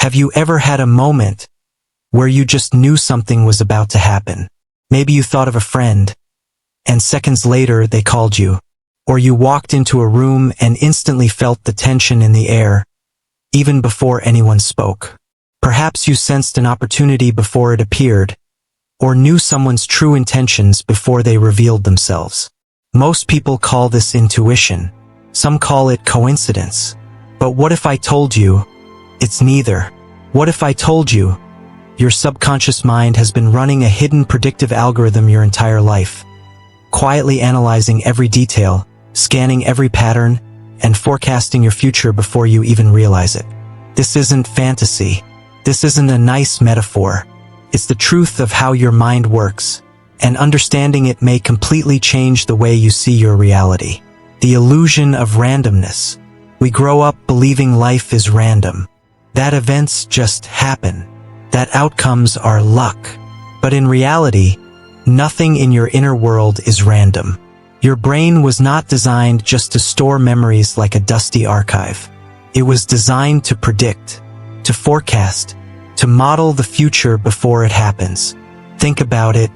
Have you ever had a moment where you just knew something was about to happen? Maybe you thought of a friend, and seconds later they called you. Or you walked into a room and instantly felt the tension in the air, even before anyone spoke. Perhaps you sensed an opportunity before it appeared, or knew someone's true intentions before they revealed themselves. Most people call this intuition. Some call it coincidence. But what if I told you it's neither? What if I told you your subconscious mind has been running a hidden predictive algorithm your entire life, quietly analyzing every detail, scanning every pattern, and forecasting your future before you even realize it? This isn't fantasy. This isn't a nice metaphor. It's the truth of how your mind works, and understanding it may completely change the way you see your reality. The illusion of randomness. We grow up believing life is random, that events just happen, that outcomes are luck. But in reality, nothing in your inner world is random. Your brain was not designed just to store memories like a dusty archive. It was designed to predict, to forecast, to model the future before it happens. Think about it.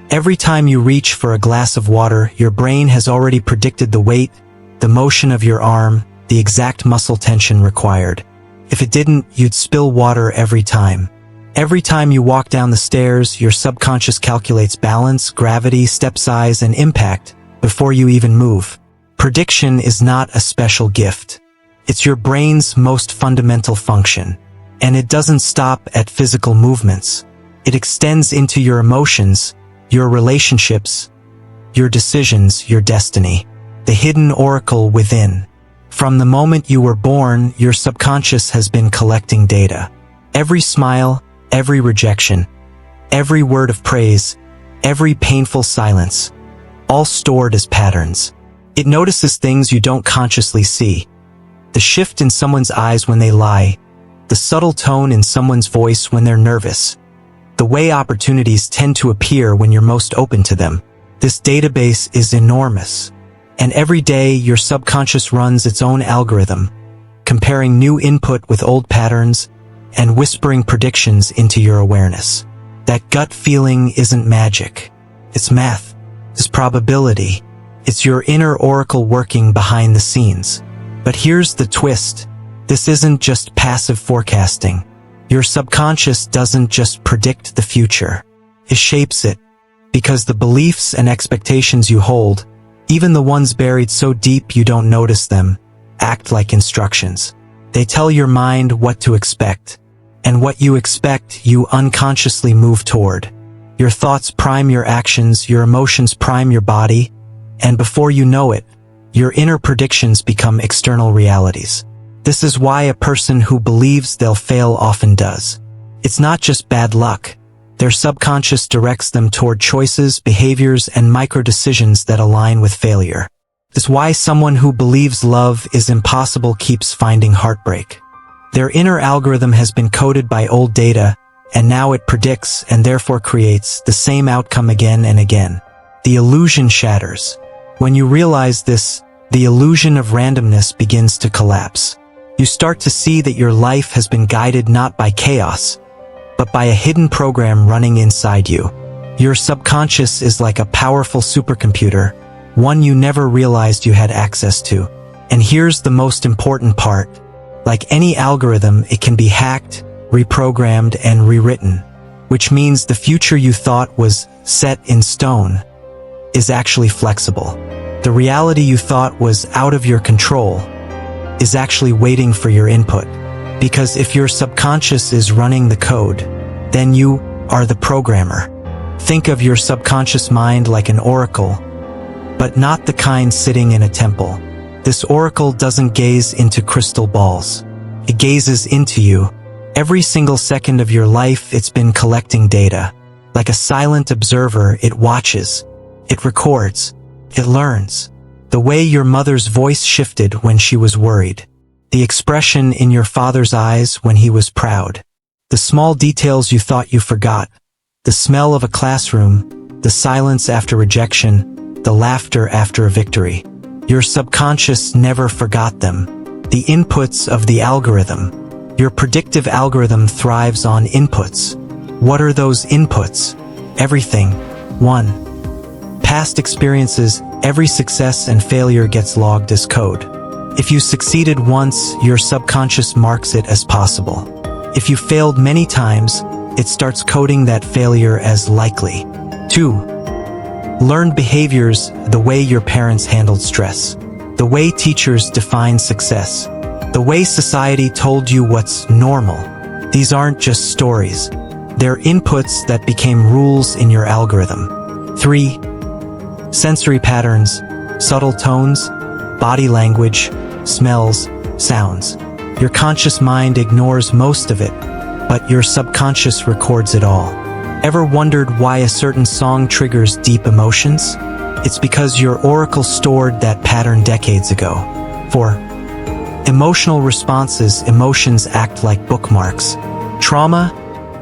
Every time you reach for a glass of water, your brain has already predicted the weight, the motion of your arm, the exact muscle tension required. If it didn't, you'd spill water every time. Every time you walk down the stairs, your subconscious calculates balance, gravity, step size, and impact before you even move. Prediction is not a special gift. It's your brain's most fundamental function. And it doesn't stop at physical movements. It extends into your emotions, your relationships, your decisions, your destiny. The hidden oracle within. From the moment you were born, your subconscious has been collecting data. Every smile, every rejection, every word of praise, every painful silence, all stored as patterns. It notices things you don't consciously see. The shift in someone's eyes when they lie, the subtle tone in someone's voice when they're nervous, the way opportunities tend to appear when you're most open to them. This database is enormous. And every day, your subconscious runs its own algorithm, comparing new input with old patterns and whispering predictions into your awareness. That gut feeling isn't magic. It's math. It's probability. It's your inner oracle working behind the scenes. But here's the twist. This isn't just passive forecasting. Your subconscious doesn't just predict the future. It shapes it, because the beliefs and expectations you hold, even the ones buried so deep you don't notice them, act like instructions. They tell your mind what to expect, and what you expect you unconsciously move toward. Your thoughts prime your actions, your emotions prime your body, and before you know it, your inner predictions become external realities. This is why a person who believes they'll fail often does. It's not just bad luck. Their subconscious directs them toward choices, behaviors, and micro-decisions that align with failure. It's why someone who believes love is impossible keeps finding heartbreak. Their inner algorithm has been coded by old data, and now it predicts and therefore creates the same outcome again and again. The illusion shatters. When you realize this, the illusion of randomness begins to collapse. You start to see that your life has been guided not by chaos, but by a hidden program running inside you. Your subconscious is like a powerful supercomputer, one you never realized you had access to. And here's the most important part. Like any algorithm, it can be hacked, reprogrammed, and rewritten, which means the future you thought was set in stone is actually flexible. The reality you thought was out of your control is actually waiting for your input. Because if your subconscious is running the code, then you are the programmer. Think of your subconscious mind like an oracle, but not the kind sitting in a temple. This oracle doesn't gaze into crystal balls. It gazes into you. Every single second of your life, it's been collecting data. Like a silent observer, it watches, it records, it learns. The way your mother's voice shifted when she was worried. The expression in your father's eyes when he was proud. The small details you thought you forgot. The smell of a classroom, the silence after rejection, the laughter after a victory. Your subconscious never forgot them. The inputs of the algorithm. Your predictive algorithm thrives on inputs. What are those inputs? Everything. 1. Past experiences. Every success and failure gets logged as code. If you succeeded once, your subconscious marks it as possible. If you failed many times, it starts coding that failure as likely. 2. Learned behaviors. The way your parents handled stress. The way teachers define success. The way society told you what's normal. These aren't just stories. They're inputs that became rules in your algorithm. 3. Sensory patterns, subtle tones, body language, smells, sounds. Your conscious mind ignores most of it, but your subconscious records it all. Ever wondered why a certain song triggers deep emotions? It's because your oracle stored that pattern decades ago. 4. Emotional responses. Emotions act like bookmarks. Trauma,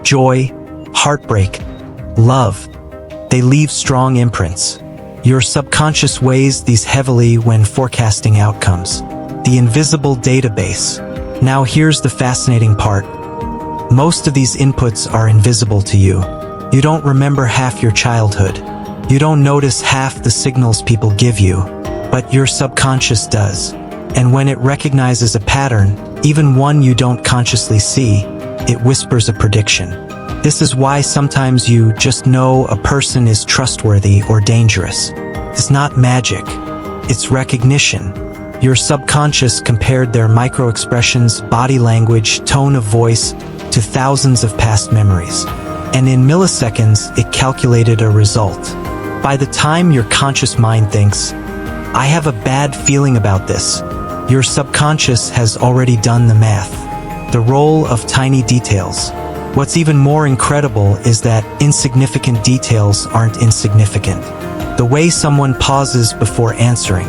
joy, heartbreak, love. They leave strong imprints. Your subconscious weighs these heavily when forecasting outcomes. The invisible database. Now here's the fascinating part. Most of these inputs are invisible to you. You don't remember half your childhood. You don't notice half the signals people give you, but your subconscious does. And when it recognizes a pattern, even one you don't consciously see, it whispers a prediction. This is why sometimes you just know a person is trustworthy or dangerous. It's not magic. It's recognition. Your subconscious compared their micro-expressions, body language, tone of voice to thousands of past memories. And in milliseconds, it calculated a result. By the time your conscious mind thinks, I have a bad feeling about this, your subconscious has already done the math. The role of tiny details. What's even more incredible is that insignificant details aren't insignificant. The way someone pauses before answering,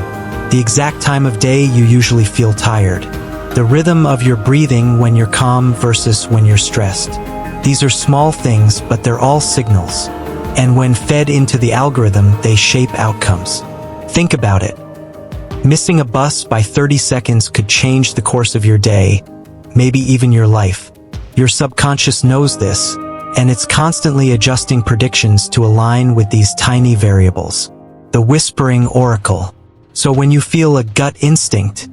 the exact time of day you usually feel tired, the rhythm of your breathing when you're calm versus when you're stressed. These are small things, but they're all signals. And when fed into the algorithm, they shape outcomes. Think about it. Missing a bus by 30 seconds could change the course of your day, maybe even your life. Your subconscious knows this, and it's constantly adjusting predictions to align with these tiny variables. The whispering oracle. So when you feel a gut instinct,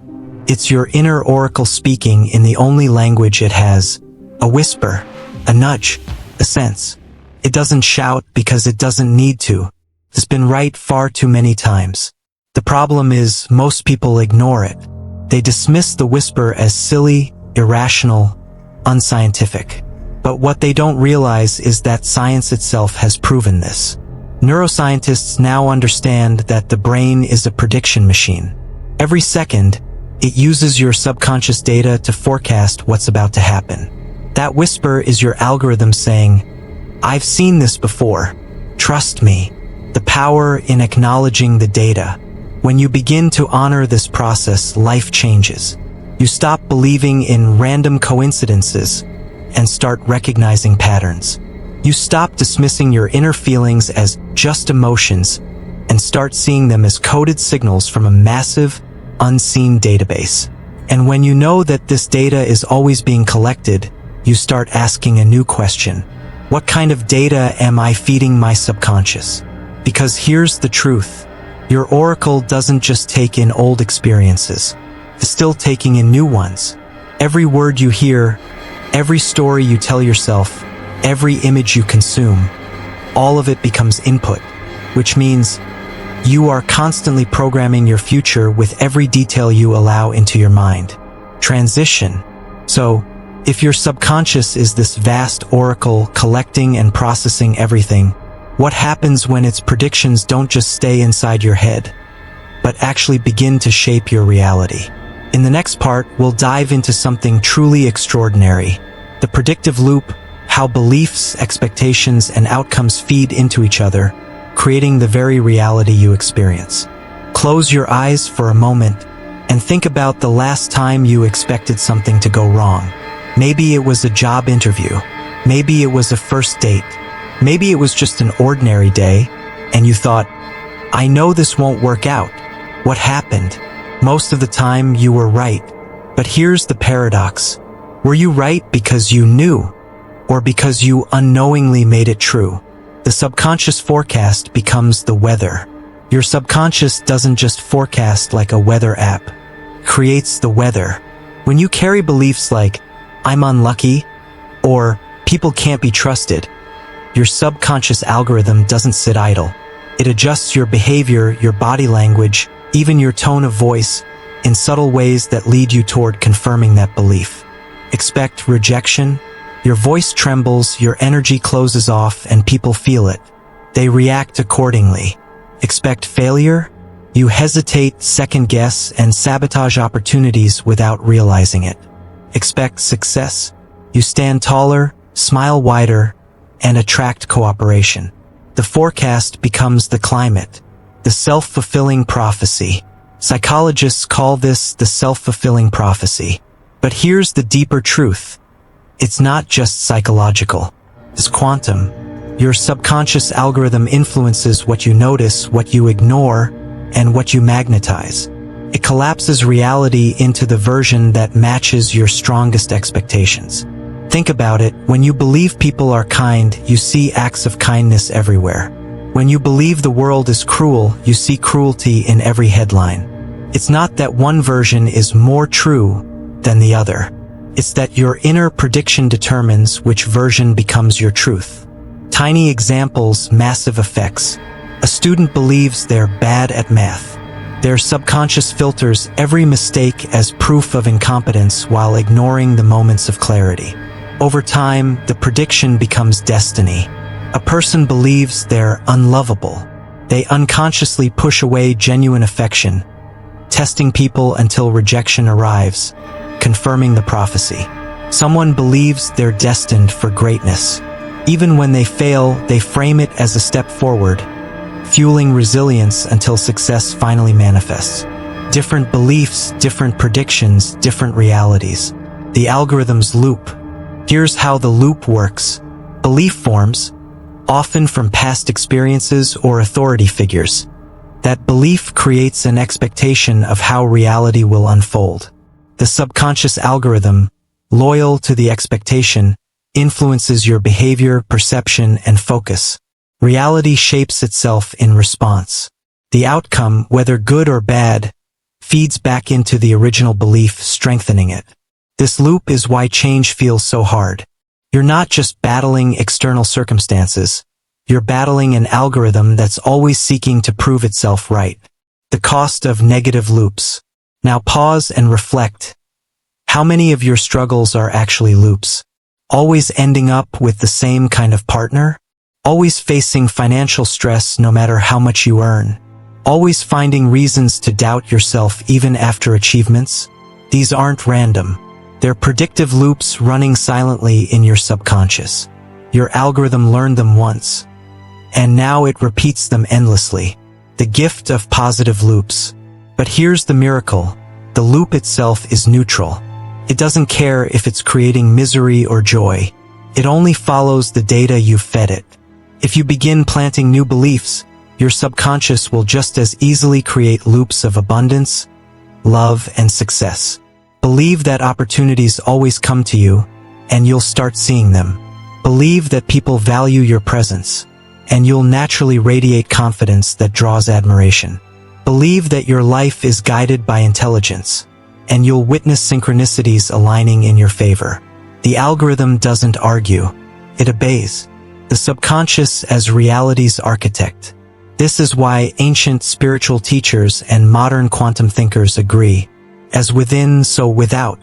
it's your inner oracle speaking in the only language it has. A whisper, a nudge, a sense. It doesn't shout because it doesn't need to. It's been right far too many times. The problem is most people ignore it. They dismiss the whisper as silly, irrational, unscientific. But what they don't realize is that science itself has proven this. Neuroscientists now understand that the brain is a prediction machine. Every second, it uses your subconscious data to forecast what's about to happen. That whisper is your algorithm saying, I've seen this before. Trust me. The power in acknowledging the data. When you begin to honor this process, life changes. You stop believing in random coincidences and start recognizing patterns. You stop dismissing your inner feelings as just emotions and start seeing them as coded signals from a massive, unseen database. And when you know that this data is always being collected, you start asking a new question. What kind of data am I feeding my subconscious? Because here's the truth. Your oracle doesn't just take in old experiences. It's still taking in new ones. Every word you hear, every story you tell yourself, every image you consume, all of it becomes input, which means you are constantly programming your future with every detail you allow into your mind. Transition. So, if your subconscious is this vast oracle collecting and processing everything, what happens when its predictions don't just stay inside your head, but actually begin to shape your reality? In the next part, we'll dive into something truly extraordinary. The predictive loop, how beliefs, expectations, and outcomes feed into each other, creating the very reality you experience. Close your eyes for a moment and think about the last time you expected something to go wrong. Maybe it was a job interview. Maybe it was a first date. Maybe it was just an ordinary day, and you thought, I know this won't work out. What happened? Most of the time, you were right. But here's the paradox. Were you right because you knew, or because you unknowingly made it true? The subconscious forecast becomes the weather. Your subconscious doesn't just forecast like a weather app. It creates the weather. When you carry beliefs like, I'm unlucky, or people can't be trusted, your subconscious algorithm doesn't sit idle. It adjusts your behavior, your body language, even your tone of voice, in subtle ways that lead you toward confirming that belief. Expect rejection. Your voice trembles, your energy closes off, and people feel it. They react accordingly. Expect failure. You hesitate, second guess, and sabotage opportunities without realizing it. Expect success. You stand taller, smile wider, and attract cooperation. The forecast becomes the climate, the self-fulfilling prophecy. Psychologists call this the self-fulfilling prophecy. But here's the deeper truth. It's not just psychological. It's quantum. Your subconscious algorithm influences what you notice, what you ignore, and what you magnetize. It collapses reality into the version that matches your strongest expectations. Think about it. When you believe people are kind, you see acts of kindness everywhere. When you believe the world is cruel, you see cruelty in every headline. It's not that one version is more true than the other. It's that your inner prediction determines which version becomes your truth. Tiny examples, massive effects. A student believes they're bad at math. Their subconscious filters every mistake as proof of incompetence while ignoring the moments of clarity. Over time, the prediction becomes destiny. A person believes they're unlovable. They unconsciously push away genuine affection, testing people until rejection arrives, confirming the prophecy. Someone believes they're destined for greatness. Even when they fail, they frame it as a step forward, fueling resilience until success finally manifests. Different beliefs, different predictions, different realities. The algorithm's loop. Here's how the loop works. Belief forms, often from past experiences or authority figures. That belief creates an expectation of how reality will unfold. The subconscious algorithm, loyal to the expectation, influences your behavior, perception, and focus. Reality shapes itself in response. The outcome, whether good or bad, feeds back into the original belief, strengthening it. This loop is why change feels so hard. You're not just battling external circumstances. You're battling an algorithm that's always seeking to prove itself right. The cost of negative loops. Now pause and reflect. How many of your struggles are actually loops? Always ending up with the same kind of partner? Always facing financial stress no matter how much you earn? Always finding reasons to doubt yourself even after achievements? These aren't random. They're predictive loops running silently in your subconscious. Your algorithm learned them once, and now it repeats them endlessly. The gift of positive loops. But here's the miracle. The loop itself is neutral. It doesn't care if it's creating misery or joy. It only follows the data you've fed it. If you begin planting new beliefs, your subconscious will just as easily create loops of abundance, love, and success. Believe that opportunities always come to you, and you'll start seeing them. Believe that people value your presence, and you'll naturally radiate confidence that draws admiration. Believe that your life is guided by intelligence, and you'll witness synchronicities aligning in your favor. The algorithm doesn't argue. It obeys. The subconscious as reality's architect. This is why ancient spiritual teachers and modern quantum thinkers agree. As within, so without.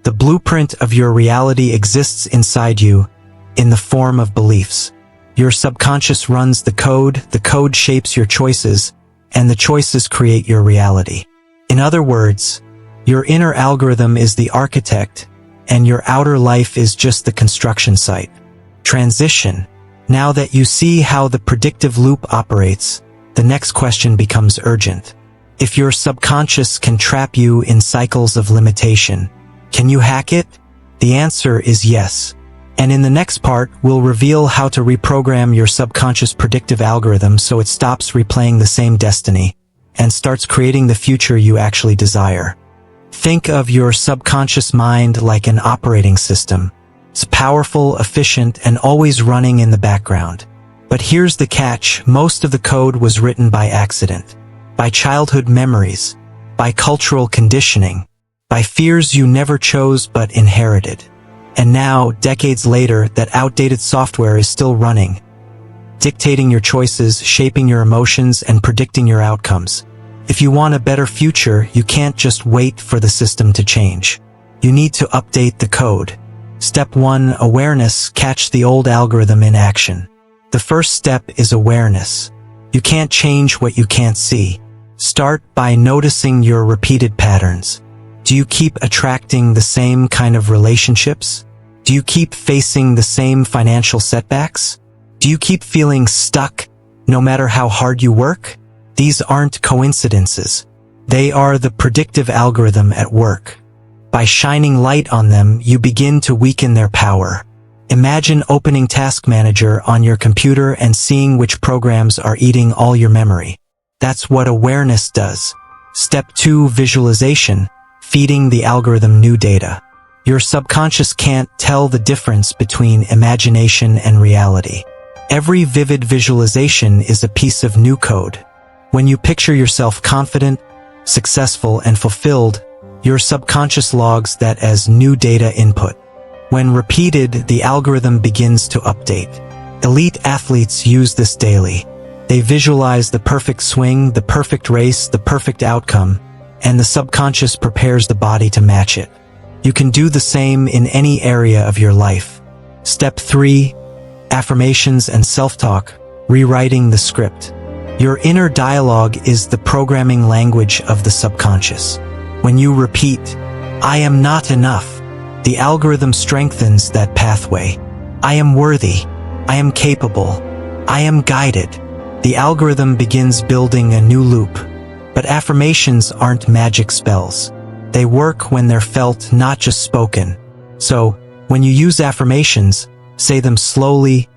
The blueprint of your reality exists inside you, in the form of beliefs. Your subconscious runs the code shapes your choices, and the choices create your reality. In other words, your inner algorithm is the architect, and your outer life is just the construction site. Transition. Now that you see how the predictive loop operates, the next question becomes urgent. If your subconscious can trap you in cycles of limitation, can you hack it? The answer is yes. And in the next part, we'll reveal how to reprogram your subconscious predictive algorithm so it stops replaying the same destiny and starts creating the future you actually desire. Think of your subconscious mind like an operating system. It's powerful, efficient, and always running in the background. But here's the catch: most of the code was written by accident, by childhood memories, by cultural conditioning, by fears you never chose but inherited. And now, decades later, that outdated software is still running, dictating your choices, shaping your emotions, and predicting your outcomes. If you want a better future, you can't just wait for the system to change. You need to update the code. Step 1. Awareness. Catch the old algorithm in action. The first step is awareness. You can't change what you can't see. Start by noticing your repeated patterns. Do you keep attracting the same kind of relationships? Do you keep facing the same financial setbacks? Do you keep feeling stuck no matter how hard you work? These aren't coincidences. They are the predictive algorithm at work. By shining light on them, you begin to weaken their power. Imagine opening Task Manager on your computer and seeing which programs are eating all your memory. That's what awareness does. Step 2. Visualization. Feeding the algorithm new data. Your subconscious can't tell the difference between imagination and reality. Every vivid visualization is a piece of new code. When you picture yourself confident, successful, and fulfilled, your subconscious logs that as new data input. When repeated, the algorithm begins to update. Elite athletes use this daily. They visualize the perfect swing, the perfect race, the perfect outcome, and the subconscious prepares the body to match it. You can do the same in any area of your life. Step 3. Affirmations and self-talk. Rewriting the script. Your inner dialogue is the programming language of the subconscious. When you repeat, "I am not enough," the algorithm strengthens that pathway. "I am worthy. I am capable. I am guided." The algorithm begins building a new loop. But affirmations aren't magic spells. They work when they're felt, not just spoken. So, when you use affirmations, say them slowly,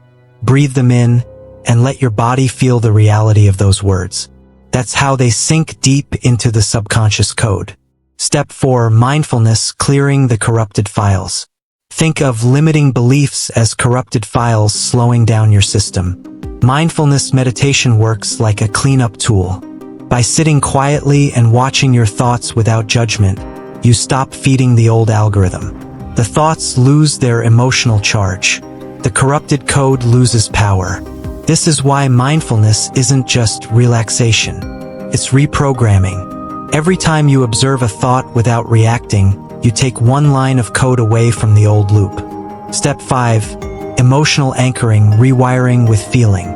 breathe them in, and let your body feel the reality of those words. That's how they sink deep into the subconscious code. Step 4. Mindfulness. Clearing the corrupted files. Think of limiting beliefs as corrupted files slowing down your system. Mindfulness meditation works like a cleanup tool. By sitting quietly and watching your thoughts without judgment, you stop feeding the old algorithm. The thoughts lose their emotional charge. The corrupted code loses power. This is why mindfulness isn't just relaxation. It's reprogramming. Every time you observe a thought without reacting, you take one line of code away from the old loop. Step 5. Emotional anchoring. Rewiring with feeling.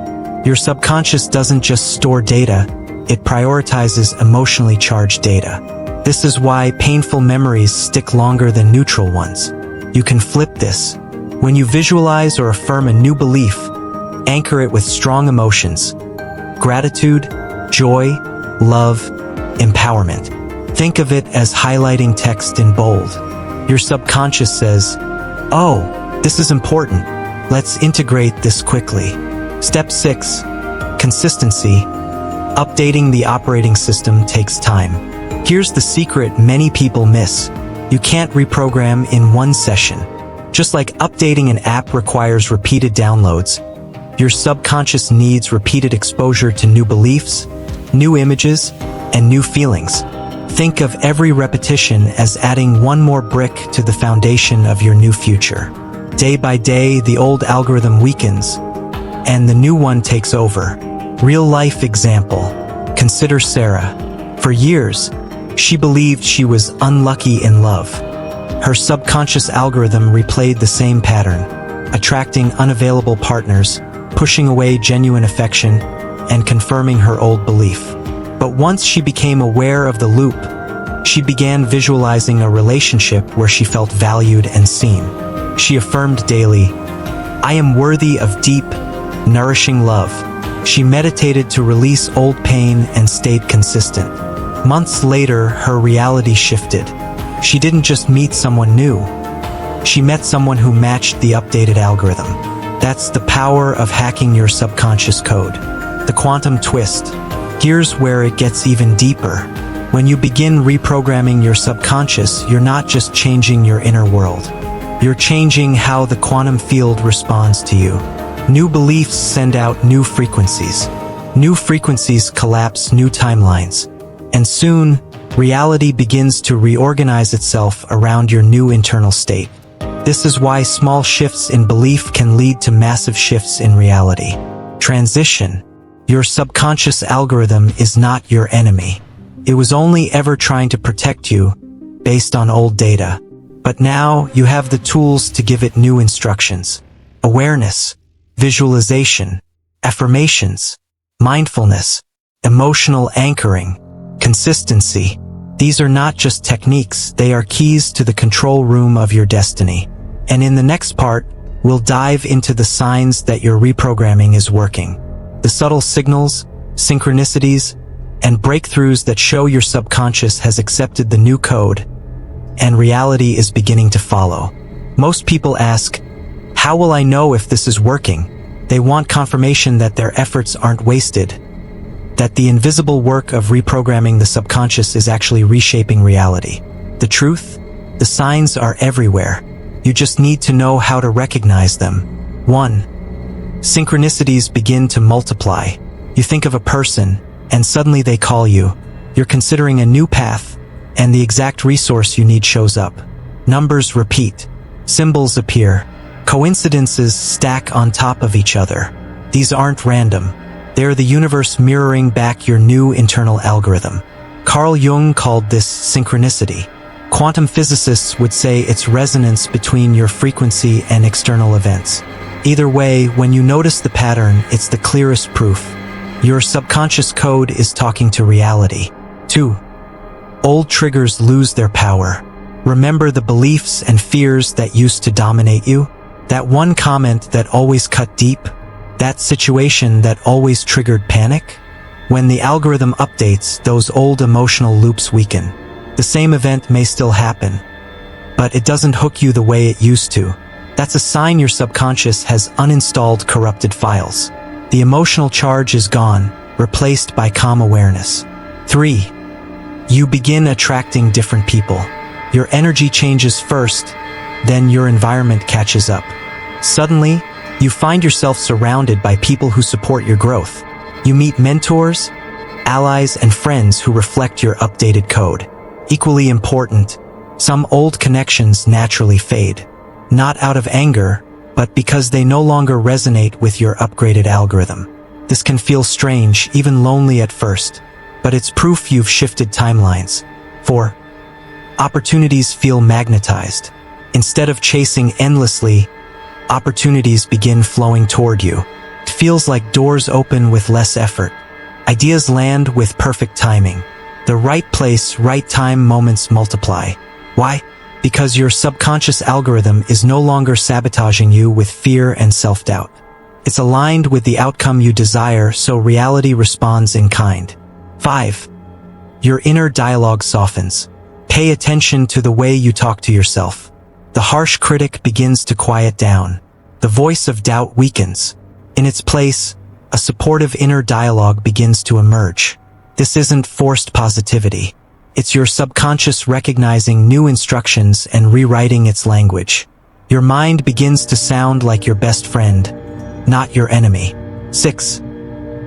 Your subconscious doesn't just store data, it prioritizes emotionally charged data. This is why painful memories stick longer than neutral ones. You can flip this. When you visualize or affirm a new belief, anchor it with strong emotions: gratitude, joy, love, empowerment. Think of it as highlighting text in bold. Your subconscious says, "Oh, this is important. Let's integrate this quickly." Step 6. Consistency. Updating the operating system takes time. Here's the secret many people miss. You can't reprogram in one session. Just like updating an app requires repeated downloads, your subconscious needs repeated exposure to new beliefs, new images, and new feelings. Think of every repetition as adding one more brick to the foundation of your new future. Day by day, the old algorithm weakens, and the new one takes over. Real-life example. Consider Sarah. For years, she believed she was unlucky in love. Her subconscious algorithm replayed the same pattern, attracting unavailable partners, pushing away genuine affection, and confirming her old belief. But once she became aware of the loop, she began visualizing a relationship where she felt valued and seen. She affirmed daily, "I am worthy of deep, nourishing love." She meditated to release old pain and stayed consistent. Months later, her reality shifted. She didn't just meet someone new. She met someone who matched the updated algorithm. That's the power of hacking your subconscious code. The quantum twist. Here's where it gets even deeper. When you begin reprogramming your subconscious, you're not just changing your inner world. You're changing how the quantum field responds to you. New beliefs send out new frequencies. New frequencies collapse new timelines. And soon, reality begins to reorganize itself around your new internal state. This is why small shifts in belief can lead to massive shifts in reality. Transition. Your subconscious algorithm is not your enemy. It was only ever trying to protect you based on old data. But now you have the tools to give it new instructions. Awareness, visualization, affirmations, mindfulness, emotional anchoring, consistency. These are not just techniques, they are keys to the control room of your destiny. And in the next part, we'll dive into the signs that your reprogramming is working. The subtle signals, synchronicities, and breakthroughs that show your subconscious has accepted the new code, and reality is beginning to follow. Most people ask, how will I know if this is working? They want confirmation that their efforts aren't wasted, that the invisible work of reprogramming the subconscious is actually reshaping reality. The truth? The signs are everywhere. You just need to know how to recognize them. 1. Synchronicities begin to multiply. You think of a person, and suddenly they call you. You're considering a new path, and the exact resource you need shows up. Numbers repeat. Symbols appear. Coincidences stack on top of each other. These aren't random. They're the universe mirroring back your new internal algorithm. Carl Jung called this synchronicity. Quantum physicists would say it's resonance between your frequency and external events. Either way, when you notice the pattern, it's the clearest proof. Your subconscious code is talking to reality. 2. Old triggers lose their power. Remember the beliefs and fears that used to dominate you? That one comment that always cut deep? That situation that always triggered panic? When the algorithm updates, those old emotional loops weaken. The same event may still happen, but it doesn't hook you the way it used to. That's a sign your subconscious has uninstalled corrupted files. The emotional charge is gone, replaced by calm awareness. 3. You begin attracting different people. Your energy changes first, then your environment catches up. Suddenly, you find yourself surrounded by people who support your growth. You meet mentors, allies, and friends who reflect your updated code. Equally important, some old connections naturally fade. Not out of anger, but because they no longer resonate with your upgraded algorithm. This can feel strange, even lonely at first, but it's proof you've shifted timelines. 4. Opportunities feel magnetized. Instead of chasing endlessly, opportunities begin flowing toward you. It feels like doors open with less effort. Ideas land with perfect timing. The right place, right time moments multiply. Why? Because your subconscious algorithm is no longer sabotaging you with fear and self-doubt. It's aligned with the outcome you desire, so reality responds in kind. 5. Your inner dialogue softens. Pay attention to the way you talk to yourself. The harsh critic begins to quiet down. The voice of doubt weakens. In its place, a supportive inner dialogue begins to emerge. This isn't forced positivity. It's your subconscious recognizing new instructions and rewriting its language. Your mind begins to sound like your best friend, not your enemy. 6.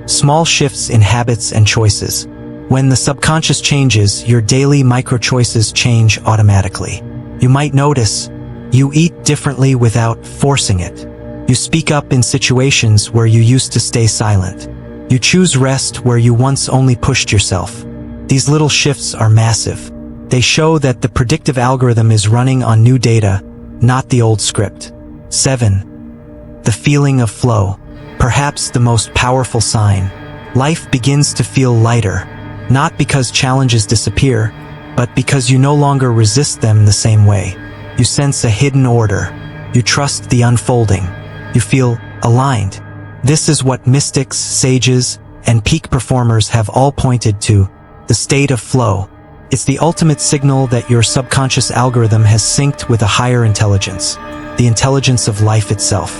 Small shifts in habits and choices. When the subconscious changes, your daily micro-choices change automatically. You might notice, you eat differently without forcing it. You speak up in situations where you used to stay silent. You choose rest where you once only pushed yourself. These little shifts are massive. They show that the predictive algorithm is running on new data, not the old script. 7. The feeling of flow. Perhaps the most powerful sign. Life begins to feel lighter, not because challenges disappear, but because you no longer resist them the same way. You sense a hidden order. You trust the unfolding. You feel aligned. This is what mystics, sages, and peak performers have all pointed to, the state of flow. It's the ultimate signal that your subconscious algorithm has synced with a higher intelligence, the intelligence of life itself.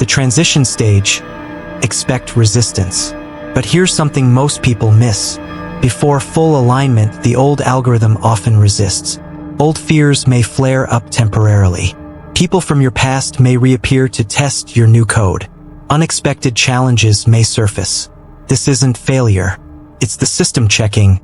The transition stage, expect resistance. But here's something most people miss. Before full alignment, the old algorithm often resists. Old fears may flare up temporarily. People from your past may reappear to test your new code. Unexpected challenges may surface. This isn't failure. It's the system checking.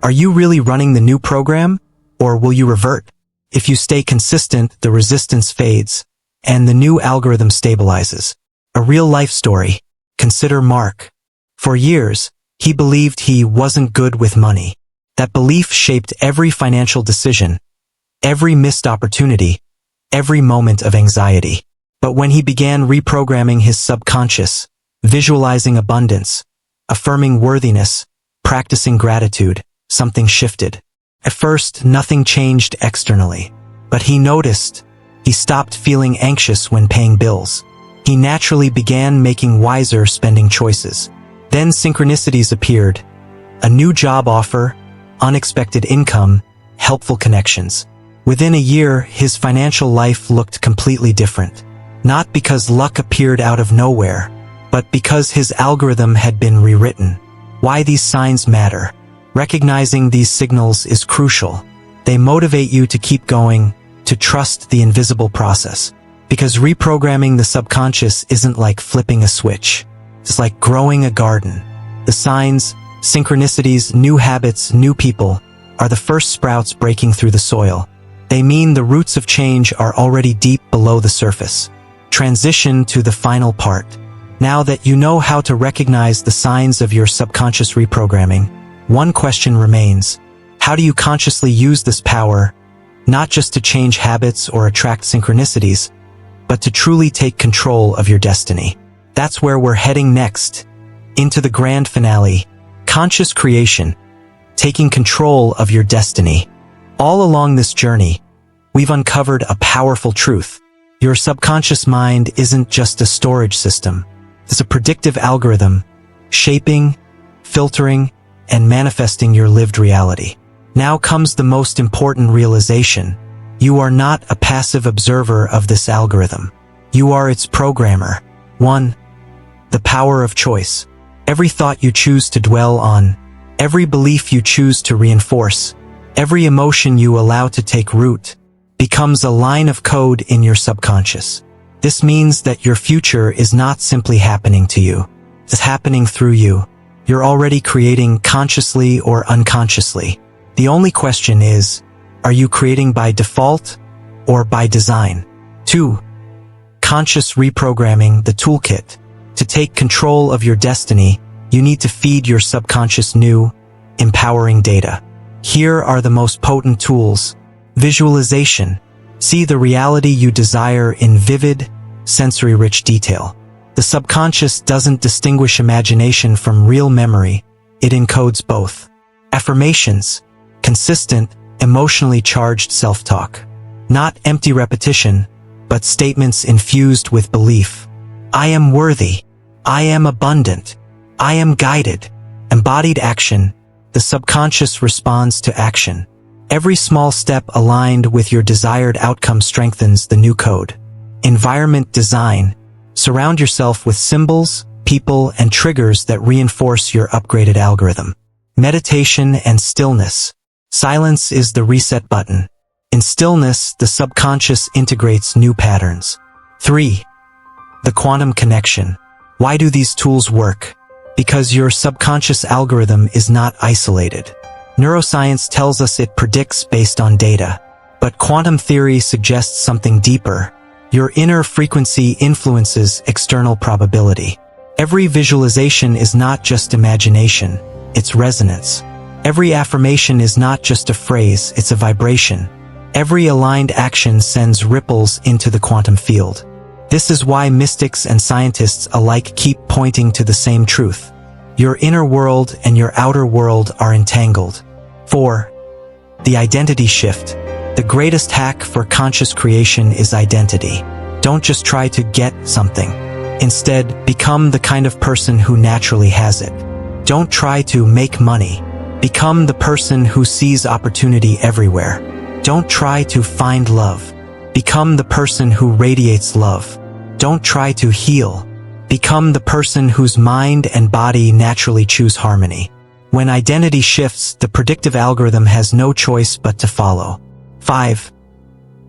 Are you really running the new program, or will you revert? If you stay consistent, the resistance fades, and the new algorithm stabilizes. A real-life story. Consider Mark. For years, he believed he wasn't good with money. That belief shaped every financial decision, every missed opportunity, every moment of anxiety. But when he began reprogramming his subconscious, visualizing abundance, affirming worthiness, practicing gratitude, something shifted. At first, nothing changed externally, but he noticed. He stopped feeling anxious when paying bills. He naturally began making wiser spending choices. Then synchronicities appeared. A new job offer, unexpected income, helpful connections. Within a year, his financial life looked completely different. Not because luck appeared out of nowhere, but because his algorithm had been rewritten. Why these signs matter. Recognizing these signals is crucial. They motivate you to keep going, to trust the invisible process. Because reprogramming the subconscious isn't like flipping a switch. It's like growing a garden. The signs, synchronicities, new habits, new people are the first sprouts breaking through the soil. They mean the roots of change are already deep below the surface. Transition to the final part. Now that you know how to recognize the signs of your subconscious reprogramming, one question remains. How do you consciously use this power, not just to change habits or attract synchronicities, but to truly take control of your destiny? That's where we're heading next, into the grand finale, conscious creation, taking control of your destiny. All along this journey, we've uncovered a powerful truth. Your subconscious mind isn't just a storage system. It's a predictive algorithm, shaping, filtering, and manifesting your lived reality. Now comes the most important realization. You are not a passive observer of this algorithm. You are its programmer. 1. The power of choice. Every thought you choose to dwell on, every belief you choose to reinforce, every emotion you allow to take root, becomes a line of code in your subconscious. This means that your future is not simply happening to you. It's happening through you. You're already creating consciously or unconsciously. The only question is, are you creating by default or by design? 2. Conscious reprogramming, the toolkit. To take control of your destiny, you need to feed your subconscious new, empowering data. Here are the most potent tools. Visualization. See the reality you desire in vivid, sensory-rich detail. The subconscious doesn't distinguish imagination from real memory. It encodes both. Affirmations. Consistent, emotionally charged self-talk. Not empty repetition, but statements infused with belief. I am worthy. I am abundant. I am guided. Embodied action. The subconscious responds to action. Every small step aligned with your desired outcome strengthens the new code. Environment design. Surround yourself with symbols, people, and triggers that reinforce your upgraded algorithm. Meditation and stillness. Silence is the reset button. In stillness, the subconscious integrates new patterns. 3. The quantum connection. Why do these tools work? Because your subconscious algorithm is not isolated. Neuroscience tells us it predicts based on data. But quantum theory suggests something deeper. Your inner frequency influences external probability. Every visualization is not just imagination, it's resonance. Every affirmation is not just a phrase, it's a vibration. Every aligned action sends ripples into the quantum field. This is why mystics and scientists alike keep pointing to the same truth. Your inner world and your outer world are entangled. 4. The identity shift. The greatest hack for conscious creation is identity. Don't just try to get something. Instead, become the kind of person who naturally has it. Don't try to make money. Become the person who sees opportunity everywhere. Don't try to find love. Become the person who radiates love. Don't try to heal. Become the person whose mind and body naturally choose harmony. When identity shifts, the predictive algorithm has no choice but to follow. 5.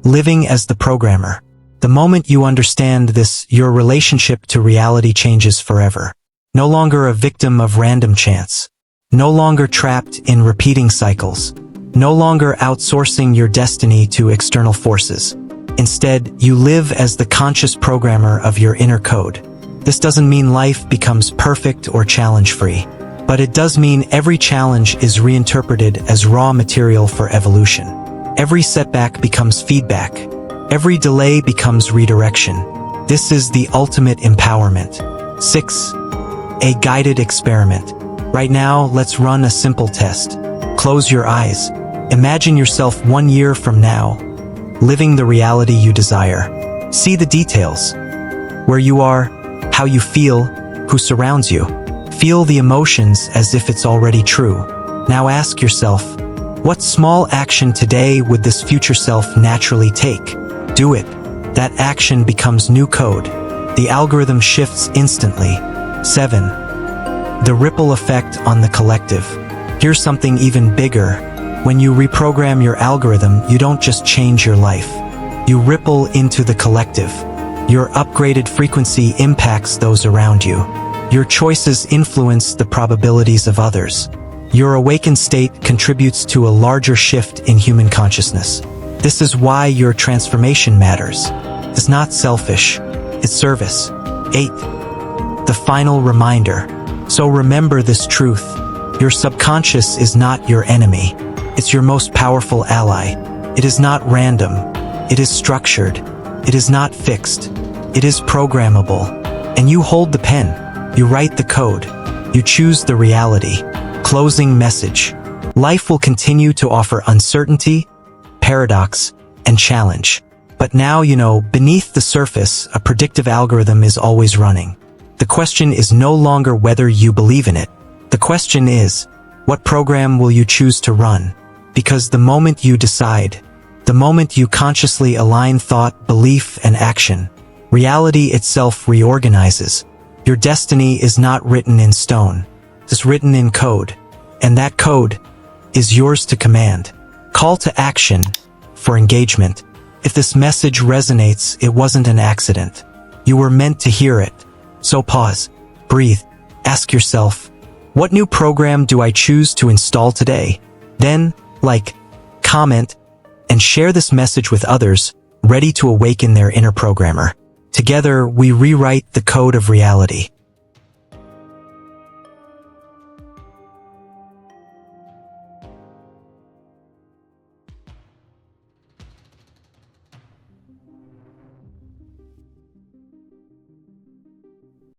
Living as the programmer. The moment you understand this, your relationship to reality changes forever. No longer a victim of random chance. No longer trapped in repeating cycles. No longer outsourcing your destiny to external forces. Instead, you live as the conscious programmer of your inner code. This doesn't mean life becomes perfect or challenge-free, but it does mean every challenge is reinterpreted as raw material for evolution. Every setback becomes feedback. Every delay becomes redirection. This is the ultimate empowerment. 6. A guided experiment. Right now, let's run a simple test. Close your eyes. Imagine yourself 1 year from now, living the reality you desire. See the details. Where you are, how you feel, who surrounds you. Feel the emotions as if it's already true. Now ask yourself, what small action today would this future self naturally take? Do it. That action becomes new code. The algorithm shifts instantly. 7. The ripple effect on the collective. Here's something even bigger. When you reprogram your algorithm, you don't just change your life. You ripple into the collective. Your upgraded frequency impacts those around you. Your choices influence the probabilities of others. Your awakened state contributes to a larger shift in human consciousness. This is why your transformation matters. It's not selfish, it's service. 8. The final reminder. So remember this truth. Your subconscious is not your enemy. It's your most powerful ally. It is not random. It is structured. It is not fixed. It is programmable. And you hold the pen. You write the code. You choose the reality. Closing message. Life will continue to offer uncertainty, paradox, and challenge. But now, beneath the surface, a predictive algorithm is always running. The question is no longer whether you believe in it. The question is, what program will you choose to run? Because the moment you decide, the moment you consciously align thought, belief, and action, reality itself reorganizes. Your destiny is not written in stone. It's written in code. And that code is yours to command. Call to action for engagement. If this message resonates, it wasn't an accident. You were meant to hear it. So pause, breathe, ask yourself, what new program do I choose to install today? Then, like, comment, and share this message with others ready to awaken their inner programmer. Together, we rewrite the code of reality.